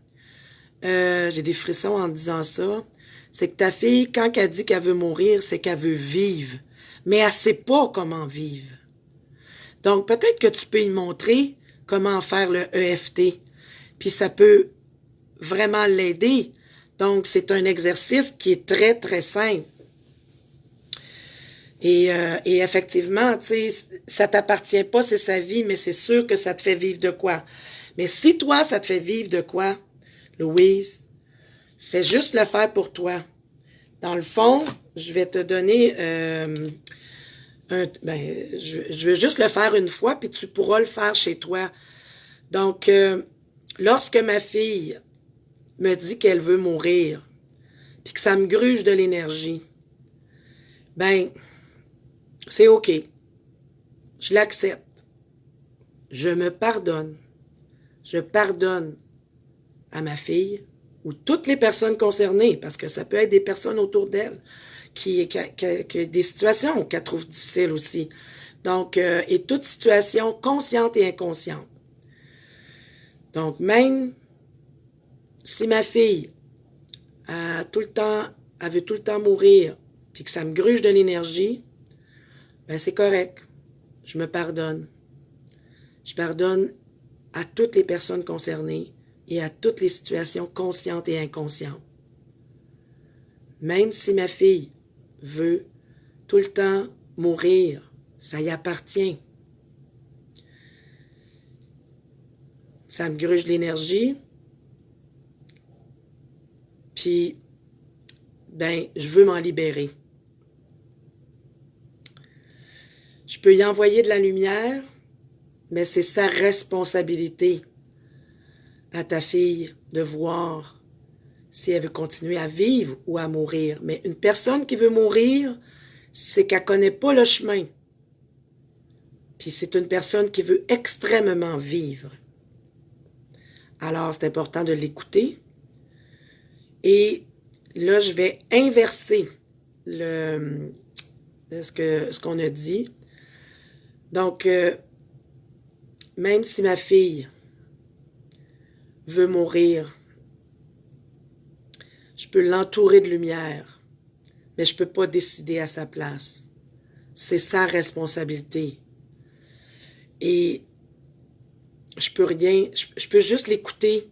j'ai des frissons en disant ça, c'est que ta fille, quand elle dit qu'elle veut mourir, c'est qu'elle veut vivre. Mais elle sait pas comment vivre. Donc, peut-être que tu peux y montrer comment faire le EFT. Puis ça peut vraiment l'aider. Donc, c'est un exercice qui est très, très simple. Et effectivement, tu sais, ça t'appartient pas, c'est sa vie, mais c'est sûr que ça te fait vivre de quoi. Mais si toi, ça te fait vivre de quoi, Louise, fais juste le faire pour toi. Dans le fond, je vais te donner je veux juste le faire une fois, puis tu pourras le faire chez toi. Donc, lorsque ma fille me dit qu'elle veut mourir, puis que ça me gruge de l'énergie, ben, c'est OK. Je l'accepte. Je me pardonne. Je pardonne à ma fille ou toutes les personnes concernées, parce que ça peut être des personnes autour d'elle qui des situations qu'elle trouve difficiles aussi. Donc, et toute situation consciente et inconsciente. Donc, même si ma fille elle veut tout le temps mourir, puis que ça me gruge de l'énergie, ben c'est correct. Je me pardonne. Je pardonne à toutes les personnes concernées et à toutes les situations conscientes et inconscientes. Même si ma fille veut tout le temps mourir, ça y appartient. Ça me gruge l'énergie. Puis, ben, je veux m'en libérer. Je peux y envoyer de la lumière, mais c'est sa responsabilité à ta fille de voir si elle veut continuer à vivre ou à mourir. Mais une personne qui veut mourir, c'est qu'elle ne connaît pas le chemin. Puis c'est une personne qui veut extrêmement vivre. Alors, c'est important de l'écouter. Et là, je vais inverser ce qu'on a dit. Donc, même si ma fille veut mourir, je peux l'entourer de lumière, mais je ne peux pas décider à sa place. C'est sa responsabilité. Et je peux rien, je peux juste l'écouter,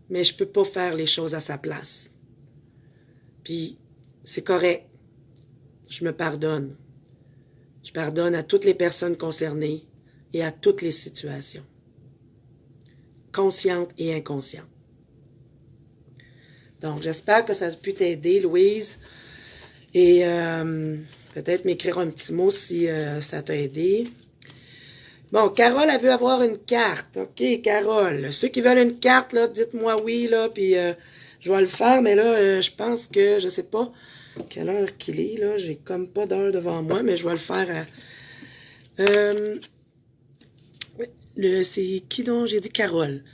mais je ne peux pas faire les choses à sa place. Puis, c'est correct. Je me pardonne. Je pardonne à toutes les personnes concernées et à toutes les situations, conscientes et inconscientes. Donc, j'espère que ça a pu t'aider, Louise. Et peut-être m'écrire un petit mot si ça t'a aidé. Bon, Carole, elle veut avoir une carte. OK, Carole. Ceux qui veulent une carte, là, dites-moi oui, là, puis je vais le faire. Mais là, je pense que, je sais pas quelle heure qu'il est, là. J'ai comme pas d'heure devant moi, mais je vais le faire c'est qui donc? J'ai dit Carole.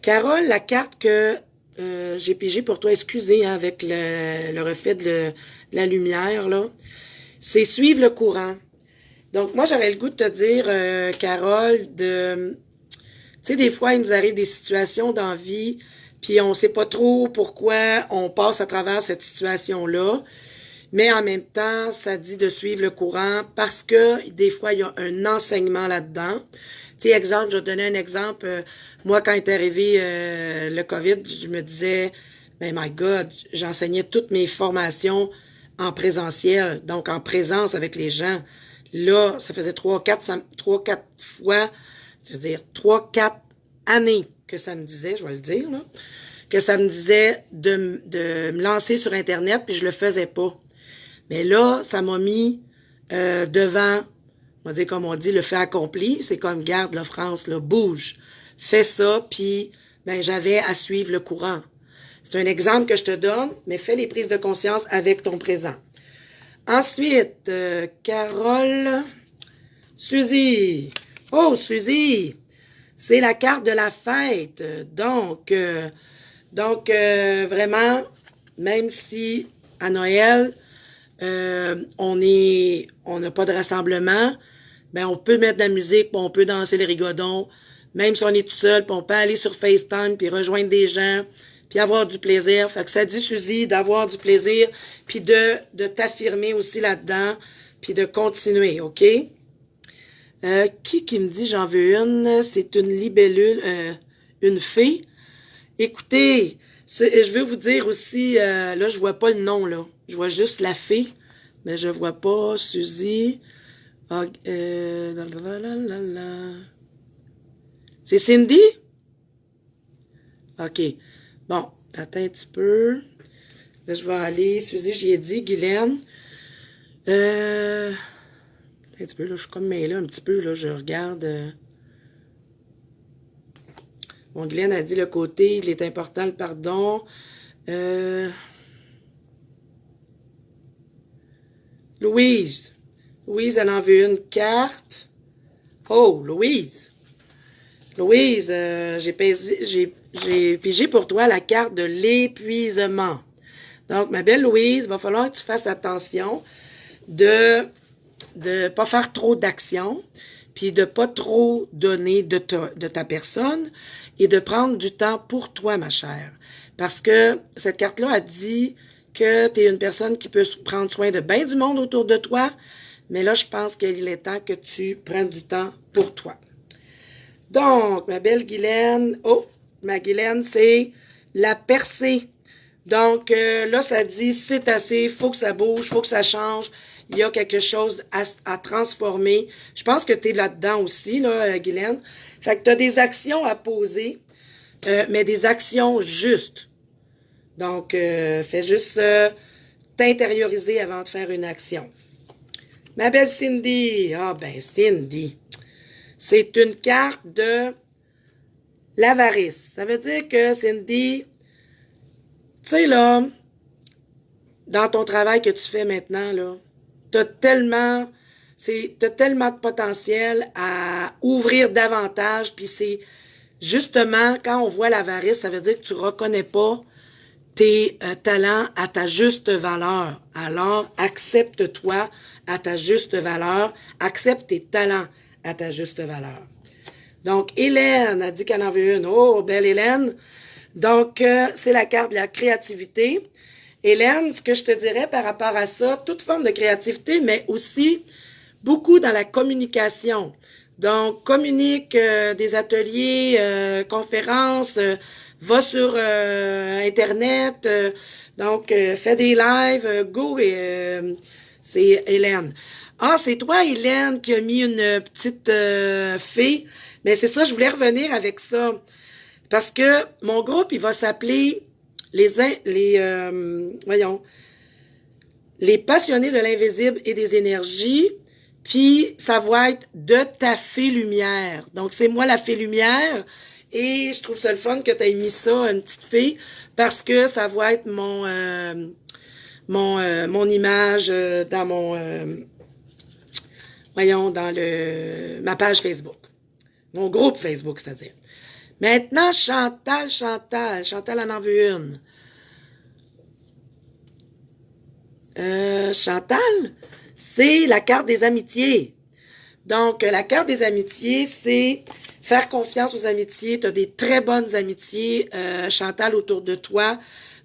Carole, la carte que j'ai pigée pour toi, excusez, hein, avec le reflet de la lumière, là, c'est suivre le courant. Donc, moi, j'aurais le goût de te dire, Carole, tu sais, des fois, il nous arrive des situations dans la vie, puis on sait pas trop pourquoi on passe à travers cette situation-là, mais en même temps, ça dit de suivre le courant parce que des fois, il y a un enseignement là-dedans. Tu sais, exemple, je vais te donner un exemple. Moi, quand est arrivé le COVID, je me disais, mais my God, j'enseignais toutes mes formations en présentiel, donc en présence avec les gens. Là, ça faisait 3-4 fois, c'est-à-dire 3-4 années que ça me disait, je vais le dire, là, que ça me disait de me lancer sur Internet, puis je le faisais pas. Mais là, ça m'a mis devant, on va dire comme on dit, le fait accompli. C'est comme, garde la France, là, bouge. Fais ça, puis ben, j'avais à suivre le courant. C'est un exemple que je te donne, mais fais les prises de conscience avec ton présent. Ensuite, Carole, Suzy. Oh, Suzy, c'est la carte de la fête. Donc, vraiment, même si à Noël, on n'a pas de rassemblement, ben on peut mettre de la musique, puis on peut danser les rigodons, même si on est tout seul, puis on peut aller sur FaceTime, puis rejoindre des gens, puis avoir du plaisir. Fait que ça dit, Suzy, d'avoir du plaisir, puis de t'affirmer aussi là-dedans, puis de continuer, OK? Qui me dit j'en veux une? C'est une libellule, une fée. Écoutez, je veux vous dire aussi, là, je vois pas le nom, là. Je vois juste la fée, mais je vois pas Suzy. Ah, c'est Cindy? OK. Bon, attends un petit peu. Là, je vais aller. Suzy, j'y ai dit. Guylaine. Un petit peu, là, je suis comme mêlée un petit peu, là. Je regarde. Bon, Guylaine a dit le côté, il est important, le pardon. Louise. Louise, elle en veut une carte. Oh, Louise. Louise, j'ai pigé pour toi la carte de l'épuisement. Donc, ma belle Louise, il va falloir que tu fasses attention de pas faire trop d'actions, puis de pas trop donner de ta personne et de prendre du temps pour toi, ma chère. Parce que cette carte-là a dit que tu es une personne qui peut prendre soin de bien du monde autour de toi, mais là, je pense qu'il est temps que tu prennes du temps pour toi. Donc, ma belle Guylaine, oh, ma Guylaine, c'est la percée. Donc, là, ça dit, c'est assez, faut que ça bouge, faut que ça change. Il y a quelque chose à transformer. Je pense que tu es là-dedans aussi, là, Guylaine. Fait que tu as des actions à poser, mais des actions justes. Donc, fais juste t'intérioriser avant de faire une action. Ma belle Cindy, ah ben Cindy, c'est une carte de l'avarice. Ça veut dire que Cindy, tu sais là, dans ton travail que tu fais maintenant, là, t'as tellement de potentiel à ouvrir davantage, puis c'est justement, quand on voit l'avarice, ça veut dire que tu reconnais pas tes talents à ta juste valeur. Alors, accepte-toi à ta juste valeur, accepte tes talents à ta juste valeur. Donc, Hélène a dit qu'elle en veut une. Oh, belle Hélène! Donc, c'est la carte de la créativité. Hélène, ce que je te dirais par rapport à ça, toute forme de créativité, mais aussi beaucoup dans la communication. Donc, communique des ateliers, conférences, va sur Internet, donc fais des lives, go, c'est Hélène. Ah, c'est toi, Hélène, qui a mis une petite fée. Mais c'est ça, je voulais revenir avec ça. Parce que mon groupe, il va s'appeler les passionnés de l'invisible et des énergies. Puis, ça va être de ta fée lumière. Donc, c'est moi la fée lumière. Et je trouve ça le fun que tu aies mis ça, une petite fée, parce que ça va être mon image dans dans ma page Facebook. Mon groupe Facebook, c'est-à-dire. Maintenant, Chantal en veut une. Chantal, c'est la carte des amitiés. Donc, la carte des amitiés, c'est faire confiance aux amitiés. Tu as des très bonnes amitiés, Chantal, autour de toi.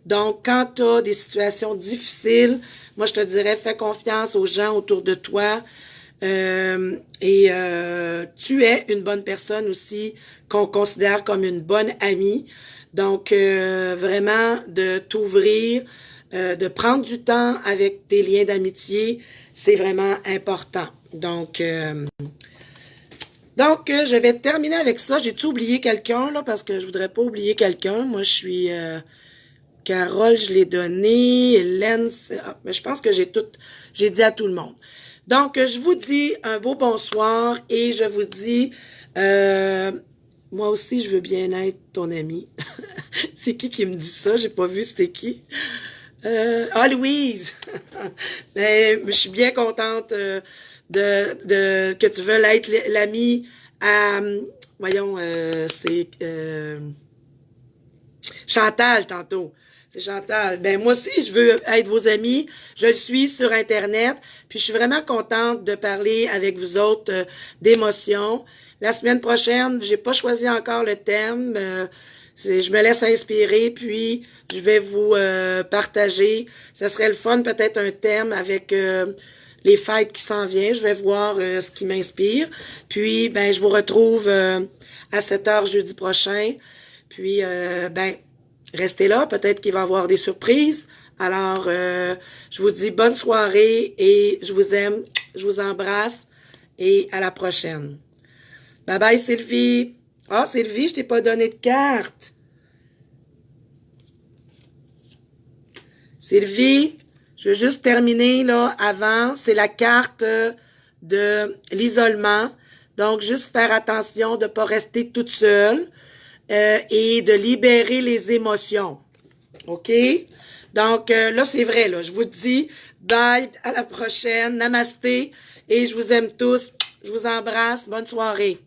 Donc, quand tu as des situations difficiles, moi, je te dirais, fais confiance aux gens autour de toi. Tu es une bonne personne aussi, qu'on considère comme une bonne amie. Donc, vraiment, de t'ouvrir, de prendre du temps avec tes liens d'amitié, c'est vraiment important. Donc, je vais terminer avec ça. J'ai-tu oublié quelqu'un, là, parce que je voudrais pas oublier quelqu'un. Moi, je suis Carole, je l'ai donné. Hélène, mais je pense que j'ai dit à tout le monde. Donc, je vous dis un beau bonsoir et je vous dis, moi aussi, je veux bien être ton ami. C'est qui me dit ça? J'ai pas vu c'était qui. Louise! Mais je suis bien contente que tu veuilles être l'ami à... Voyons, c'est Chantal tantôt. C'est Chantal. Ben moi aussi, je veux être vos amis. Je le suis sur Internet. Puis je suis vraiment contente de parler avec vous autres d'émotions. La semaine prochaine, j'ai pas choisi encore le thème. Je me laisse inspirer, puis je vais vous partager. Ça serait le fun, peut-être un thème avec les fêtes qui s'en viennent. Je vais voir ce qui m'inspire. Puis, ben, je vous retrouve à 7h jeudi prochain. Puis, ben, restez là. Peut-être qu'il va y avoir des surprises. Alors, je vous dis bonne soirée et je vous aime. Je vous embrasse et à la prochaine. Bye bye, Sylvie. Ah, Sylvie, je t'ai pas donné de carte. Sylvie, je veux juste terminer là avant. C'est la carte de l'isolement. Donc, juste faire attention de ne pas rester toute seule et de libérer les émotions. OK? Donc, là, c'est vrai, là. Je vous dis bye, à la prochaine. Namasté. Et je vous aime tous. Je vous embrasse. Bonne soirée.